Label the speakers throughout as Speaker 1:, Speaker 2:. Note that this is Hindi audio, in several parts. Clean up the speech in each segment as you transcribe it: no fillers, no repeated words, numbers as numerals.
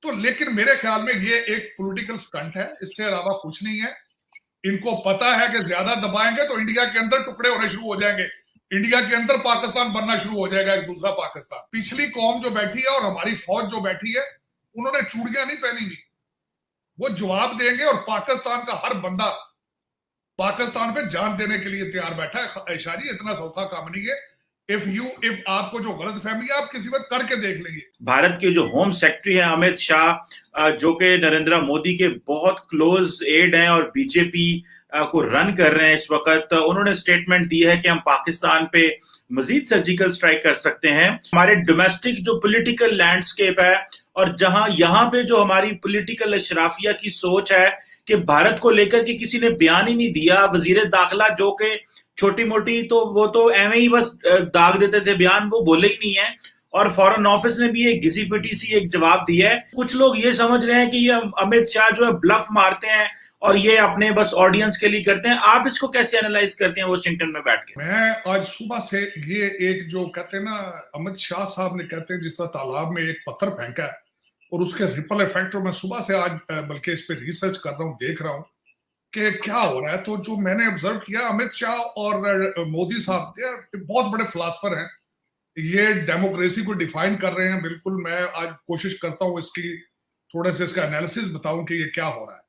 Speaker 1: तो लेकिन मेरे ख्याल में ये एक पॉलिटिकल स्टंट है, इससे अलावा कुछ नहीं है। इनको पता है कि ज्यादा दबाएंगे तो इंडिया के अंदर टुकड़े होने शुरू हो जाएंगे, इंडिया के अंदर पाकिस्तान बनना शुरू हो जाएगा, एक दूसरा पाकिस्तान। पिछली कौम जो बैठी है और हमारी फौज जो बैठी है, उन्होंने चूड़ियां नहीं पहनी हुई, वो जवाब देंगे। और पाकिस्तान का हर बंदा पाकिस्तान पे जान देने के लिए तैयार बैठा है। ऐशा जी, इतना सौखा काम नहीं है। इफ आपको जो गलत फहमी है, आप किसी वक्त करके देख लेंगे।
Speaker 2: भारत के जो होम सेक्रेटरी है अमित शाह, जो कि नरेंद्र मोदी के बहुत क्लोज एड हैं और बीजेपी को रन कर रहे हैं इस वक्त, उन्होंने स्टेटमेंट दी है कि हम पाकिस्तान पे मजीद सर्जिकल स्ट्राइक कर सकते हैं। हमारे डोमेस्टिक जो पॉलिटिकल लैंडस्केप है और जहां यहाँ पे जो हमारी पॉलिटिकल अशराफिया की सोच है कि भारत को लेकर के किसी ने बयान ही नहीं दिया। वजीर दाखिला जो कि छोटी मोटी तो वो तो एवं ही बस दाग देते थे बयान, वो बोले ही नहीं है। और फॉरेन ऑफिस ने भी एक घिसी पिटी सी एक जवाब दिया है। कुछ लोग ये समझ रहे हैं कि ये अमित शाह जो है ब्लफ मारते हैं और ये अपने बस ऑडियंस के लिए करते हैं। आप इसको कैसे एनालाइज करते हैं वॉशिंगटन में बैठ के?
Speaker 1: मैं आज सुबह से ये एक जो कहते हैं ना, अमित शाह साहब ने कहते हैं जिस तरह तालाब में एक पत्थर फेंका है और उसके रिपल इफेक्ट, मैं सुबह से आज बल्कि इस पे रिसर्च कर रहा हूँ, देख रहा हूँ कि क्या हो रहा है। तो जो मैंने ऑब्जर्व किया, अमित शाह और मोदी साहब बहुत बड़े फिलासफर हैं, ये डेमोक्रेसी को डिफाइन कर रहे हैं। बिल्कुल, मैं आज कोशिश करता हूँ इसकी थोड़े से इसका एनालिसिस बताऊं कि ये क्या हो रहा है।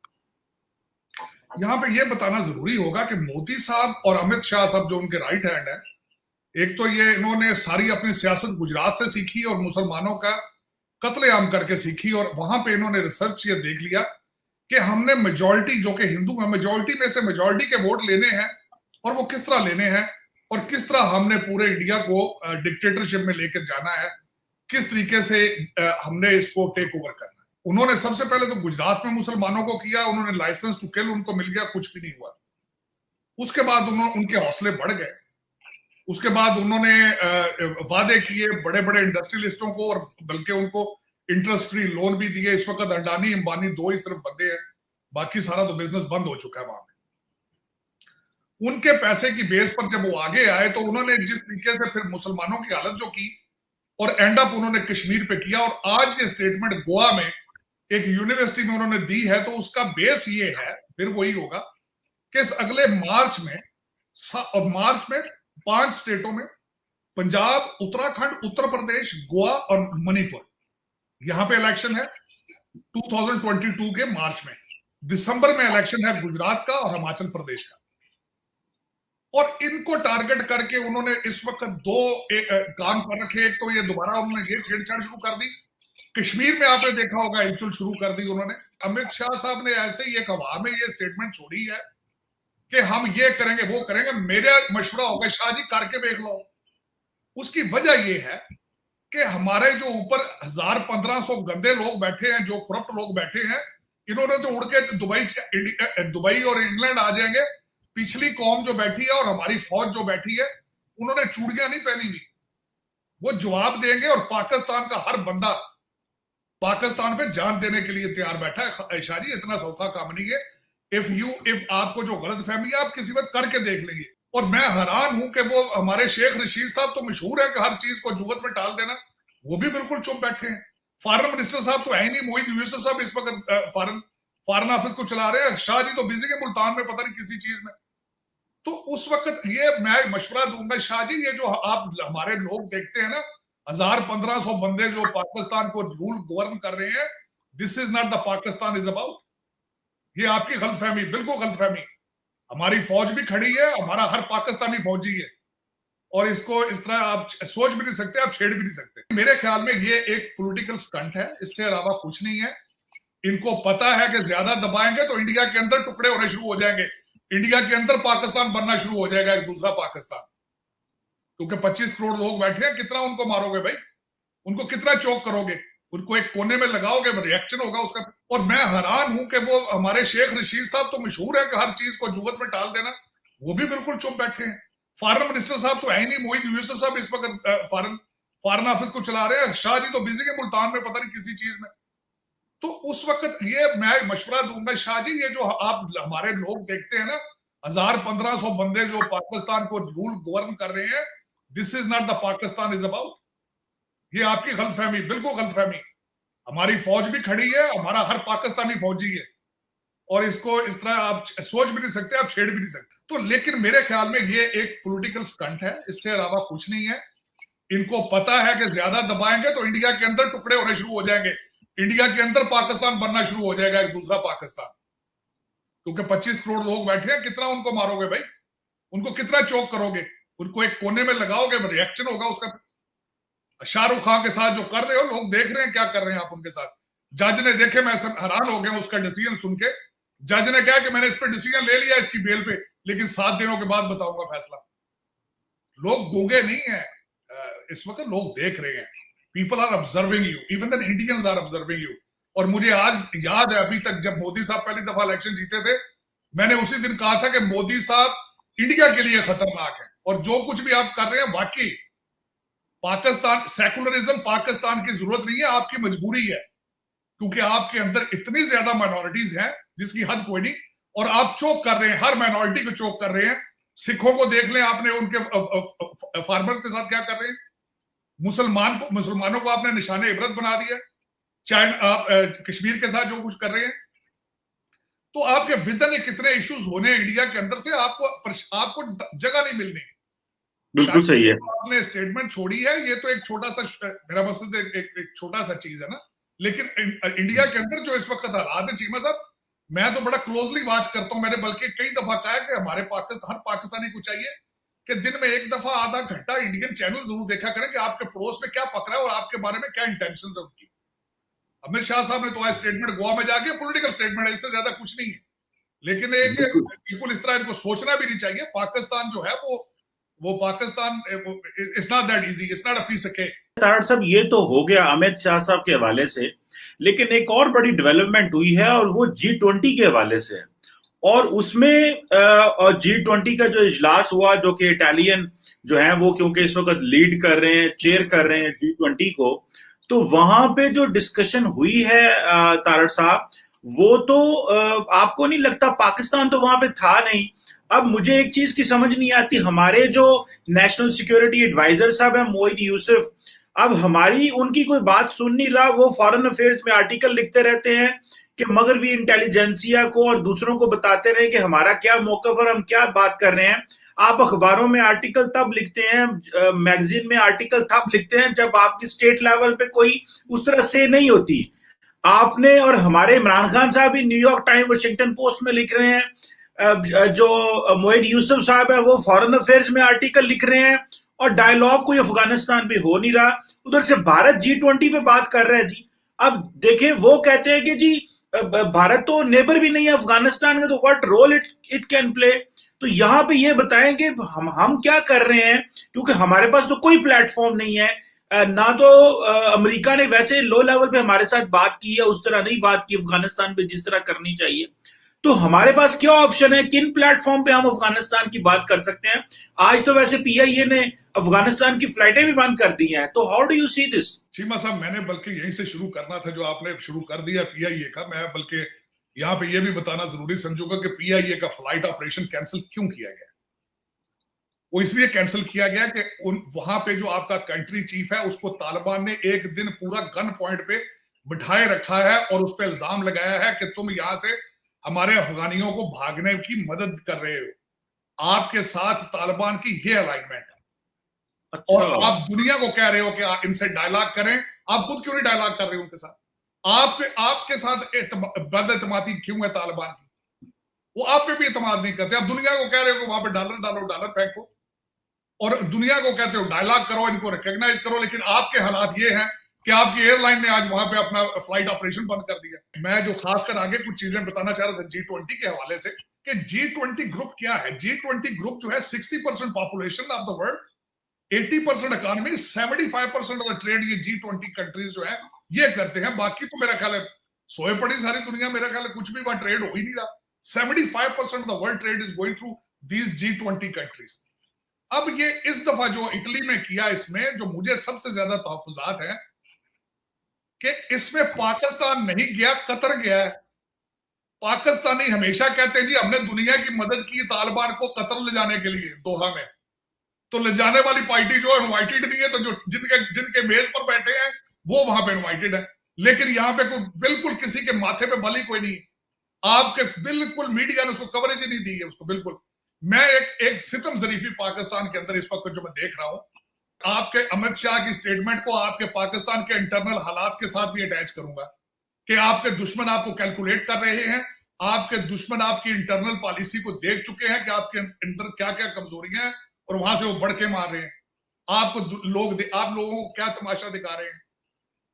Speaker 1: यहाँ पे ये बताना जरूरी होगा कि मोदी साहब और अमित शाह साहब जो उनके राइट हैंड है, एक तो ये इन्होंने सारी अपनी सियासत गुजरात से सीखी और मुसलमानों का कत्लेआम करके सीखी, और वहां पे इन्होंने रिसर्च ये देख लिया कि हमने मेजॉरिटी जो कि हिंदू है, मेजॉरिटी में से मेजॉरिटी के वोट लेने हैं और वो किस तरह लेने हैं और किस तरह हमने पूरे इंडिया को डिक्टेटरशिप में लेकर जाना है, किस तरीके से हमने इसको टेक ओवर करना है। उन्होंने सबसे पहले तो गुजरात में मुसलमानों को किया, उन्होंने लाइसेंस टू किल उनको मिल गया, कुछ भी नहीं हुआ। उसके बाद उनके हौसले बढ़ गए। उसके बाद उन्होंने वादे किए बड़े बड़े इंडस्ट्रियलिस्टों को, और बल्कि उनको इंटरेस्ट फ्री लोन भी दिए। इस वक्त अडानी अंबानी दो ही सिर्फ बंदे हैं, बाकी सारा तो बिजनेस बंद हो चुका है वहां पे। उनके पैसे की बेस पर जब वो आगे आए तो उन्होंने जिस तरीके से फिर मुसलमानों की हालत जो की और एंड अप उन्होंने कश्मीर पे किया, और आज ये स्टेटमेंट गोवा में एक यूनिवर्सिटी में उन्होंने दी है, तो उसका बेस ये है, फिर वही होगा कि इस अगले मार्च में 5 स्टेटों में, पंजाब, उत्तराखंड, उत्तर प्रदेश, गोवा और मणिपुर, यहां पे इलेक्शन है 2022 के मार्च में। दिसंबर में इलेक्शन है गुजरात का और हिमाचल प्रदेश का। और इनको टारगेट करके उन्होंने इस वक्त दो काम कर रखे। एक तो ये दोबारा उन्होंने ये छेड़छाड़ शुरू कर दी, कश्मीर में आपने देखा होगा हिलचुल शुरू कर दी उन्होंने। अमित शाह साहब ने ऐसे ही एक हवा में ये स्टेटमेंट छोड़ी है कि हम ये करेंगे वो करेंगे। मेरा मशवरा होगा, शाह जी करके देख लो। उसकी वजह ये है कि हमारे जो ऊपर 1000-1500 गंदे लोग बैठे हैं, जो करप्ट लोग बैठे हैं, इन्होंने तो उड़ के दुबई और इंग्लैंड आ जाएंगे। पिछली कौम जो बैठी है और हमारी फौज जो बैठी है, उन्होंने चूड़ियां नहीं पहनी हुई, वो जवाब देंगे। और पाकिस्तान का हर बंदा पाकिस्तान पे जान देने के लिए तैयार बैठा है। ऐशा जी, इतना सौखा काम नहीं है। इफ आपको जो गलत फहमी है, आप किसी वक्त करके देख लेंगे। और मैं हैरान हूं कि वो हमारे शेख रशीद साहब तो मशहूर है कि हर चीज को जुगत में टाल देना, वो भी बिल्कुल चुप बैठे हैं। फॉरेन मिनिस्टर साहब तो है ही नहीं, मोहित यूसुफ साहब इस वक्त फॉरेन ऑफिस को चला रहे हैं। शाह जी तो बिजी है मुल्तान में, पता नहीं किसी चीज में। तो उस वक्त ये मैं मशवरा दूंगा, शाह जी, ये जो आप हमारे लोग देखते हैं ना, 1000-1500 बंदे जो पाकिस्तान को रूल गवर्न कर रहे हैं, this is not the Pakistan is about. ये आपकी गलतफहमी, बिल्कुल गलतफहमी। हमारी फौज भी खड़ी है, हमारा हर पाकिस्तानी फौजी है, और इसको इस तरह आप सोच भी नहीं सकते, आप छेड़ भी नहीं सकते। मेरे ख्याल में ये एक पॉलिटिकल स्टंट है, इससे अलावा कुछ नहीं है। इनको पता है कि ज्यादा दबाएंगे तो इंडिया के अंदर टुकड़े होने शुरू हो जाएंगे, इंडिया के अंदर पाकिस्तान बनना शुरू हो जाएगा, एक दूसरा पाकिस्तान। क्योंकि 25 करोड़ लोग बैठे हैं, कितना उनको मारोगे भाई? उनको कितना चौक करोगे? उनको एक कोने में लगाओगे, रिएक्शन होगा उसका। और मैं हैरान हूं कि वो हमारे शेख रशीद साहब तो मशहूर है कि हर चीज को जुगत में टाल देना, वो भी बिल्कुल चुप बैठे हैं। फॉरेन मिनिस्टर साहब तो है ही नहीं, मोहित यूसुफ साहब इस वक्त फॉरेन ऑफिस को चला रहे हैं। शाह जी तो बिजी है मुल्तान में, पता नहीं किसी चीज में। तो उस वक्त ये मैं मशवरा दूंगा, शाह जी, ये जो आप हमारे लोग देखते हैं ना, 1000-1500 बंदे जो पाकिस्तान को रूल गवर्न कर रहे हैं, this is not the Pakistan is about. ये आपकी गलतफहमी, बिल्कुल गलतफहमी। हमारी फौज भी खड़ी है, हमारा हर पाकिस्तानी फौजी है, और इसको इस तरह आप सोच भी नहीं सकते, आप छेड़ भी नहीं सकते। तो लेकिन मेरे ख्याल में ये एक पॉलिटिकल स्टंट है, इससे अलावा कुछ नहीं है। इनको पता है कि ज्यादा दबाएंगे तो इंडिया के अंदर टुकड़े होने शुरू हो जाएंगे, इंडिया के अंदर पाकिस्तान बनना शुरू हो जाएगा, एक दूसरा पाकिस्तान। क्योंकि 25 करोड़ लोग बैठे हैं, कितना उनको मारोगे भाई, उनको कितना चौक करोगे, उनको एक कोने में लगाओगे, रिएक्शन होगा उसका। शाहरुख खान के साथ जो कर रहे हो, लोग देख रहे हैं क्या कर रहे हैं आप उनके साथ। जज ने देखे, मैं हैरान हो गया उसका डिसीजन सुन के। जज ने कहा कि मैंने इस पर डिसीजन ले लिया इसकी बेल पे, लेकिन 7 दिनों के बाद बताऊंगा फैसला। लोग गूंगे नहीं है, इस वक्त लोग देख रहे हैं। People are observing you, even the Indians are observing you. और मुझे आज याद है, अभी तक जब मोदी साहब पहली दफा इलेक्शन जीते थे, मैंने उसी दिन कहा था कि मोदी साहब इंडिया के लिए खतरनाक है, और जो कुछ भी आप कर रहे हैं वाकई पाकिस्तान, सेकुलरिज्म पाकिस्तान की जरूरत नहीं है, आपकी मजबूरी है, क्योंकि आपके अंदर इतनी ज्यादा माइनॉरिटीज हैं जिसकी हद कोई नहीं, और आप चोक कर रहे हैं, हर माइनॉरिटी को चोक कर रहे हैं। सिखों को देख लें आपने, उनके फार्मर्स के साथ क्या कर रहे हैं, मुसलमानों को आपने निशाने इबरत बना दिया, चाइना कश्मीर के साथ जो कुछ कर रहे हैं। तो आपके विदन कितने इश्यूज होने हैं इंडिया के अंदर से, आपको जगह नहीं मिलनी।
Speaker 2: बिल्कुल सही है,
Speaker 1: आपने स्टेटमेंट छोड़ी है, ये तो एक छोटा सा, मेरा मकसद एक छोटा सा चीज है ना, लेकिन इंडिया के अंदर जो इस वक्त हालात है, चीमा साहब, मैं तो बड़ा क्लोजली वॉच करता हूं। मैंने बल्कि कई दफा कहा है कि हमारे हर पाकिस्तानी को चाहिए कि दिन में एक दफा आधा घंटा इंडियन चैनल जरूर देखा करें कि आपके पड़ोस में क्या पक रहा है और आपके बारे में क्या इंटेंशन है उनकी। अमित शाह साहब ने तो आज स्टेटमेंट गोवा में जाके पॉलिटिकल स्टेटमेंट है, इससे ज्यादा कुछ नहीं है। लेकिन एक बिल्कुल इस तरह इनको सोचना भी नहीं चाहिए। पाकिस्तान जो है वो Pakistan, it's not that easy, it's not a piece of cake.
Speaker 2: Tarar साहब, ये तो हो गया अमित शाह साहब के हवाले से, लेकिन एक और बड़ी डेवलपमेंट हुई है और वो G20 के हवाले से है। और उसमें G20 का जो इजलास हुआ, जो कि इटालियन जो है वो क्योंकि इस वक्त लीड कर रहे हैं, चेयर कर रहे हैं G20 को, तो वहां पे जो डिस्कशन हुई है तारड़ साहब, वो तो आपको नहीं लगता, पाकिस्तान तो वहां पे था नहीं। अब मुझे एक चीज की समझ नहीं आती, हमारे जो नेशनल सिक्योरिटी एडवाइजर साहब है मोहित यूसुफ, अब हमारी उनकी कोई बात सुन नहीं रहा। वो फॉरेन अफेयर्स में आर्टिकल लिखते रहते हैं कि मगरबी इंटेलिजेंसिया को और दूसरों को बताते रहे कि हमारा क्या मौकफ और हम क्या बात कर रहे हैं। आप अखबारों में आर्टिकल तब लिखते हैं, मैगजीन में आर्टिकल तब लिखते हैं जब आपकी स्टेट लेवल पे कोई उस तरह से नहीं होती। आपने और हमारे इमरान खान साहब भी न्यूयॉर्क टाइम, वाशिंगटन पोस्ट में लिख रहे हैं, जो मोहित यूसुफ साहब है वो फॉरेन अफेयर्स में आर्टिकल लिख रहे हैं, और डायलॉग कोई अफगानिस्तान पे हो नहीं रहा। उधर से भारत G20 पे बात कर रहा है जी। अब देखें, वो कहते हैं कि जी भारत तो नेबर भी नहीं है अफगानिस्तान का, तो what role it can play. तो यहां पे ये बताएं कि हम क्या कर रहे हैं, क्योंकि हमारे पास तो कोई प्लेटफॉर्म नहीं है ना। तो अमेरिका ने वैसे लो लेवल पे हमारे साथ बात की है, उस तरह नहीं बात की अफगानिस्तान पे जिस तरह करनी चाहिए। तो हमारे पास क्या ऑप्शन है, किन प्लेटफॉर्म पे हम अफगानिस्तान की बात कर सकते हैं? आज तो वैसे PIA ने अफगानिस्तान की फ्लाइटें भी बंद कर दी हैं, तो how do you see this?
Speaker 1: Cheema साहब, मैंने बल्कि यहीं से शुरू करना था जो आपने शुरू कर दिया PIA का। मैं बल्कि यहाँ पे ये भी बताना जरूरी समझूंगा कि PIA का फ्लाइट ऑपरेशन कैंसिल क्यों किया गया। वो इसलिए कैंसिल किया गया कि वहां पे जो आपका कंट्री चीफ है उसको तालिबान ने एक दिन पूरा गन पॉइंट पे बिठाए रखा है, और उस पर इल्जाम लगाया है कि तुम यहां से हमारे अफगानियों को भागने की मदद कर रहे हो। आपके साथ तालिबान की ये अलाइनमेंट है।
Speaker 2: अच्छा।
Speaker 1: और आप दुनिया को कह रहे हो कि आप इनसे डायलॉग करें, आप खुद क्यों नहीं डायलॉग कर रहे हो उनके साथ? आपके साथ बदएतमादी क्यों है तालिबान की? वो आप पे भी एतमाद नहीं करते। आप दुनिया को कह रहे हो कि वहां पे डॉलर डालो, डॉलर फेंको, और दुनिया को कहते हो डायलॉग करो, इनको रिकॉग्नाइज करो, लेकिन आपके हालात ये हैं कि आपकी एयरलाइन ने आज वहां पे अपना फ्लाइट ऑपरेशन बंद कर दिया। मैं जो खासकर आगे कुछ चीजें बताना चाह रहा था G20 के हवाले से, कि G20 ग्रुप क्या है। G20 ग्रुप जो है 60% population of the world, 80% economy, 75% of the trade ये G20 कंट्रीज जो है ये करते हैं। बाकी तो मेरा ख्याल है सोए पड़ी सारी दुनिया, मेरा ख्याल है कुछ भी वहां ट्रेड हो ही नहीं रहा। 75% of the world trade is going through these G20 countries. अब ये इस दफा जो इटली में किया, इसमें जो मुझे सबसे ज्यादा तहफ्फुज़ात है कि इसमें पाकिस्तान नहीं गया, कतर गया है। पाकिस्तानी हमेशा कहते हैं जी हमने दुनिया की मदद की तालिबान को कतर ले जाने के लिए दोहा में, तो ले जाने वाली पार्टी जो इनवाइटेड नहीं है, तो जो जिनके बेस पर बैठे हैं वो वहां पे इनवाइटेड है। लेकिन यहाँ पे कोई बिल्कुल किसी के माथे पे बली कोई नहीं, आपके बिल्कुल मीडिया ने उसको कवरेज ही नहीं दी है उसको बिल्कुल। मैं एक सितम जरीफी पाकिस्तान के अंदर इस वक्त जो मैं देख रहा हूं, आपके अमित शाह की स्टेटमेंट को आपके पाकिस्तान के इंटरनल हालात के साथ भी अटैच करूंगा कि आपके दुश्मन आपको कैलकुलेट कर रहे हैं, आपके दुश्मन आपकी इंटरनल पॉलिसी को देख चुके हैं कि आपके अंदर क्या क्या कमजोरियां हैं और वहां से वो बढ़ के मार रहे हैं आपको। आप लोगों को क्या तमाशा दिखा रहे हैं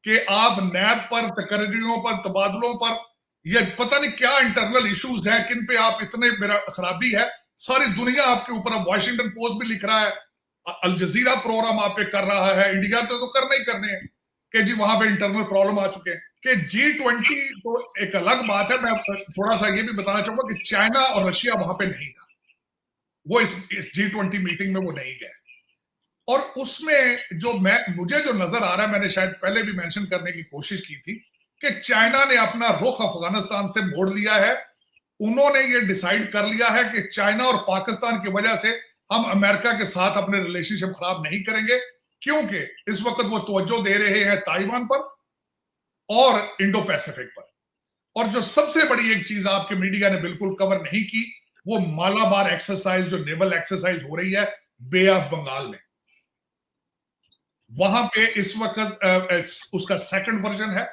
Speaker 1: कि आप नैब पर, तकरीरों पर, तबादलों पर, ये पता नहीं क्या इंटरनल इश्यूज हैं, किन पे आप इतने मेरा खराबी है, सारी दुनिया आपके ऊपर। अब वॉशिंगटन पोस्ट भी लिख रहा है, अल जजीरा प्रोग्राम आप पे कर रहा है, इंडिया तो करने ही करने हैं कि जी वहां पे इंटरनल प्रॉब्लम आ चुके हैं। कि G20 तो एक अलग बात है। मैं थोड़ा सा ये भी बताना चाहूंगा कि चाइना और रशिया वहां पे नहीं था, वो इस G20 मीटिंग में वो नहीं गए। और उसमें मुझे जो नजर आ रहा है, मैंने शायद पहले भी मेंशन करने की कोशिश की थी कि चाइना ने अपना रुख अफगानिस्तान से मोड़ लिया है। उन्होंने ये डिसाइड कर लिया है कि चाइना और पाकिस्तान की वजह से हम अमेरिका के साथ अपने रिलेशनशिप खराब नहीं करेंगे, क्योंकि इस वक्त वो तवज्जो दे रहे हैं ताइवान पर और इंडो पैसिफिक पर। और जो सबसे बड़ी एक चीज आपके मीडिया ने बिल्कुल कवर नहीं की, वो मालाबार एक्सरसाइज, जो नेवल एक्सरसाइज हो रही है बे ऑफ बंगाल में। वहां पे इस वक्त उसका सेकंड वर्जन है।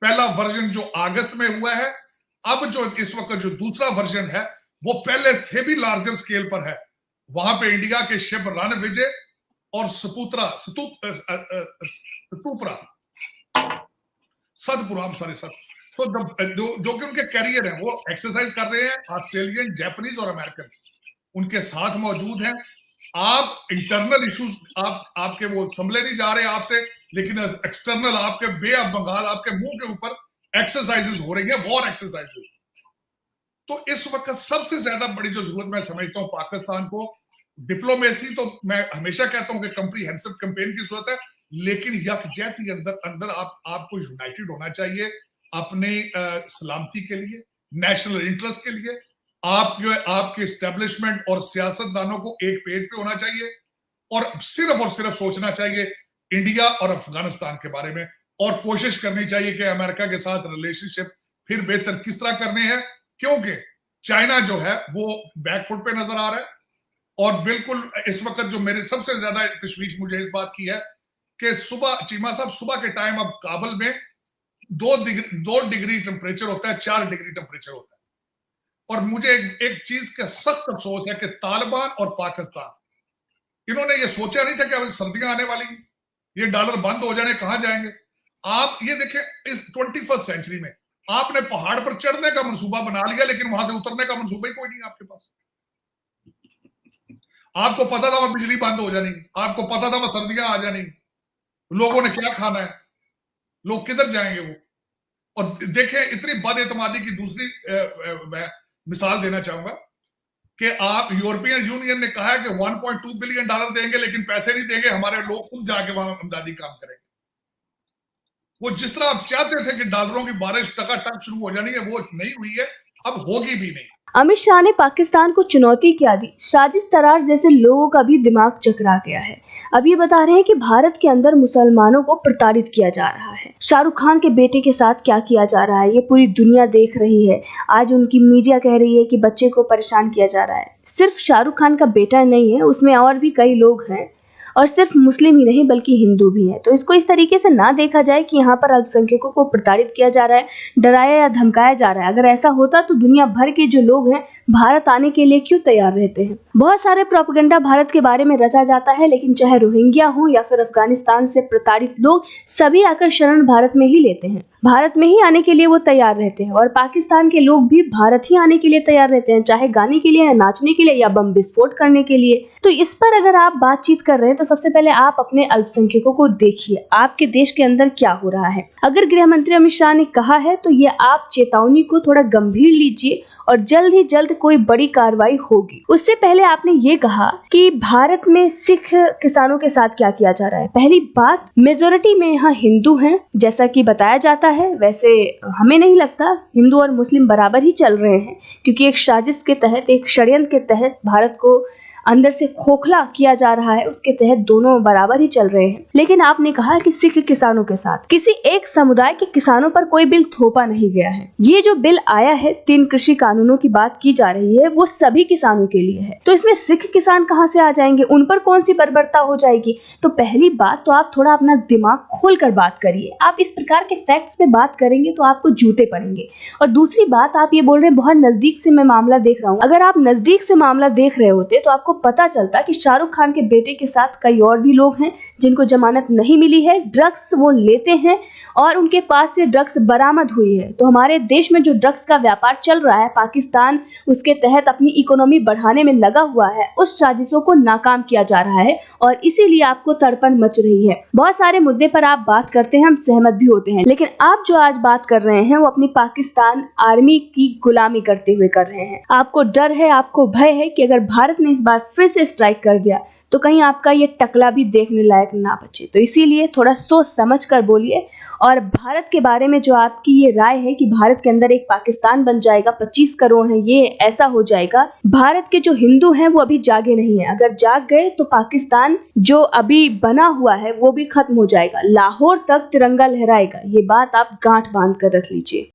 Speaker 1: पहला वर्जन जो अगस्त में हुआ है, अब जो इस वक्त जो दूसरा वर्जन है वो पहले से भी लार्जर स्केल पर है। वहां पे इंडिया के शिप रणविजय और सतपुरा तो जो कि उनके कैरियर है, वो एक्सरसाइज कर रहे हैं। ऑस्ट्रेलियन, जापानीज और अमेरिकन उनके साथ मौजूद हैं। आप इंटरनल इश्यूज आपके वो संभले नहीं जा रहे आपसे, लेकिन एक्सटर्नल आपके बे ऑफ बंगाल, आपके मुंह के ऊपर एक्सरसाइजेस हो रही है, वॉर एक्सरसाइजेस। तो इस वक्त सबसे ज्यादा बड़ी जो जरूरत मैं समझता हूं पाकिस्तान को, डिप्लोमेसी तो मैं हमेशा कहता हूं कि कंप्रीहेंसिव कैंपेन की जरूरत है, लेकिन यकजहती अंदर आपको यूनाइटेड होना चाहिए अपने सलामती के लिए, नेशनल इंटरेस्ट के लिए। आपके एस्टेब्लिशमेंट और सियासतदानों को एक पेज पे होना चाहिए और सिर्फ सोचना चाहिए इंडिया और अफगानिस्तान के बारे में, और कोशिश करनी चाहिए कि अमेरिका के साथ रिलेशनशिप फिर बेहतर किस तरह करने हैं, क्योंकि चाइना जो है वो बैकफुट पे नजर आ रहा है। और बिल्कुल इस वक्त जो मेरे सबसे ज्यादा तशवीश मुझे इस बात की है कि चीमा साहब सुबह के टाइम अब काबुल में 2 डिग्री टेम्परेचर होता है, 4 डिग्री टेम्परेचर होता है। और मुझे एक चीज का सख्त अफसोस है कि तालिबान और पाकिस्तान, इन्होंने ये सोचा नहीं था कि अब सर्दियां आने वाली हैं, ये डॉलर बंद हो जाने, कहां जाएंगे। आप ये देखें, इस 21st सेंचुरी में आपने पहाड़ पर चढ़ने का मंसूबा बना लिया, लेकिन वहां से उतरने का मंसूबा ही कोई नहीं आपके पास। आपको पता था वहां बिजली बंद हो जानी, आपको पता था वहां सर्दियां आ जानी, लोगों ने क्या खाना है, लोग किधर जाएंगे वो। और देखें, इतनी बदएतमादी की दूसरी मिसाल देना चाहूंगा कि आप यूरोपियन यूनियन ने कहा है कि 1.2 बिलियन डॉलर देंगे, लेकिन पैसे नहीं देंगे, हमारे लोग खुद जाके वहां इमदादी काम करेंगे। वो जिस तरह आप चाहते थे कि डॉलरों की बारिश टकाटक शुरू हो जानी है, वो नहीं हुई है, अब होगी भी नहीं।
Speaker 3: अमित शाह ने पाकिस्तान को चुनौती क्या दी, साजिश तरार जैसे लोगों का भी दिमाग चकरा गया है। अब ये बता रहे हैं कि भारत के अंदर मुसलमानों को प्रताड़ित किया जा रहा है। शाहरुख खान के बेटे के साथ क्या किया जा रहा है ये पूरी दुनिया देख रही है। आज उनकी मीडिया कह रही है कि बच्चे को परेशान किया जा रहा है। सिर्फ शाहरुख खान का बेटा नहीं है, उसमें और भी कई लोग हैं, और सिर्फ मुस्लिम ही नहीं बल्कि हिंदू भी हैं। तो इसको इस तरीके से ना देखा जाए कि यहाँ पर अल्पसंख्यकों को प्रताड़ित किया जा रहा है, डराया या धमकाया जा रहा है। अगर ऐसा होता तो दुनिया भर के जो लोग हैं भारत आने के लिए क्यों तैयार रहते हैं। बहुत सारे प्रोपेगेंडा भारत के बारे में रचा जाता है, लेकिन चाहे रोहिंग्या हो या फिर अफगानिस्तान से प्रताड़ित लोग, सभी आकर शरण भारत में ही लेते हैं, भारत में ही आने के लिए वो तैयार रहते हैं। और पाकिस्तान के लोग भी भारत ही आने के लिए तैयार रहते हैं, चाहे गाने के लिए या नाचने के लिए या बम विस्फोट करने के लिए। तो इस पर अगर आप बातचीत कर रहे हैं तो सबसे पहले आप अपने अल्पसंख्यकों को देखिए, आपके देश के अंदर क्या हो रहा है। अगर गृह मंत्री अमित शाह ने कहा है तो ये आप चेतावनी को थोड़ा गंभीर लीजिए और जल्द ही जल्द कोई बड़ी कार्रवाई होगी। उससे पहले आपने ये कहा कि भारत में सिख किसानों के साथ क्या किया जा रहा है। पहली बात, मेजोरिटी में यहाँ हिंदू हैं, जैसा कि बताया जाता है। वैसे हमें नहीं लगता, हिंदू और मुस्लिम बराबर ही चल रहे हैं, क्योंकि एक साजिश के तहत, एक षड्यंत्र के तहत भारत को अंदर से खोखला किया जा रहा है, उसके तहत दोनों बराबर ही चल रहे हैं। लेकिन आपने कहा कि सिख किसानों के साथ किसी एक समुदाय के किसानों पर कोई बिल थोपा नहीं गया है। ये जो बिल आया है, 3 कृषि कानूनों की बात की जा रही है, वो सभी किसानों के लिए है। तो इसमें सिख किसान कहां से आ जाएंगे, उन पर कौन सी बर्बरता हो जाएगी? तो पहली बात तो आप थोड़ा अपना दिमाग खोलकर बात करिए। आप इस प्रकार के फैक्ट्स पे बात करेंगे तो आपको जूते पड़ेंगे। और दूसरी बात, आप ये बोल रहे हैं बहुत नजदीक से मैं मामला देख रहा हूँ। अगर आप नजदीक से मामला देख रहे होते तो आपको पता चलता कि शाहरुख खान के बेटे के साथ कई और भी लोग हैं जिनको जमानत नहीं मिली है, ड्रग्स वो लेते हैं और उनके पास से ड्रग्स बरामद हुई है। तो हमारे देश में जो ड्रग्स का व्यापार चल रहा है, पाकिस्तान उसके तहत अपनी इकोनॉमी बढ़ाने में लगा हुआ है, उस साजिशों को नाकाम किया जा रहा है और इसीलिए आपको तड़पन मच रही है। बहुत सारे मुद्दे पर आप बात करते हैं, हम सहमत भी होते हैं, लेकिन आप जो आज बात कर रहे हैं वो अपनी पाकिस्तान आर्मी की गुलामी करते हुए कर रहे हैं। आपको डर है, आपको भय है कि अगर भारत ने इस बार फिर से स्ट्राइक कर दिया तो कहीं आपका ये टकला भी देखने लायक ना बचे। तो इसीलिए थोड़ा सोच समझ कर बोलिए। और भारत के बारे में जो आपकी ये राय है कि भारत के अंदर एक पाकिस्तान बन जाएगा, 25 करोड़ है, ये ऐसा हो जाएगा। भारत के जो हिंदू हैं वो अभी जागे नहीं है। अगर जाग गए तो पाकिस्तान जो अभी बना हुआ है वो भी खत्म हो जाएगा, लाहौर तक तिरंगा लहराएगा। ये बात आप गांठ बांध कर रख लीजिए।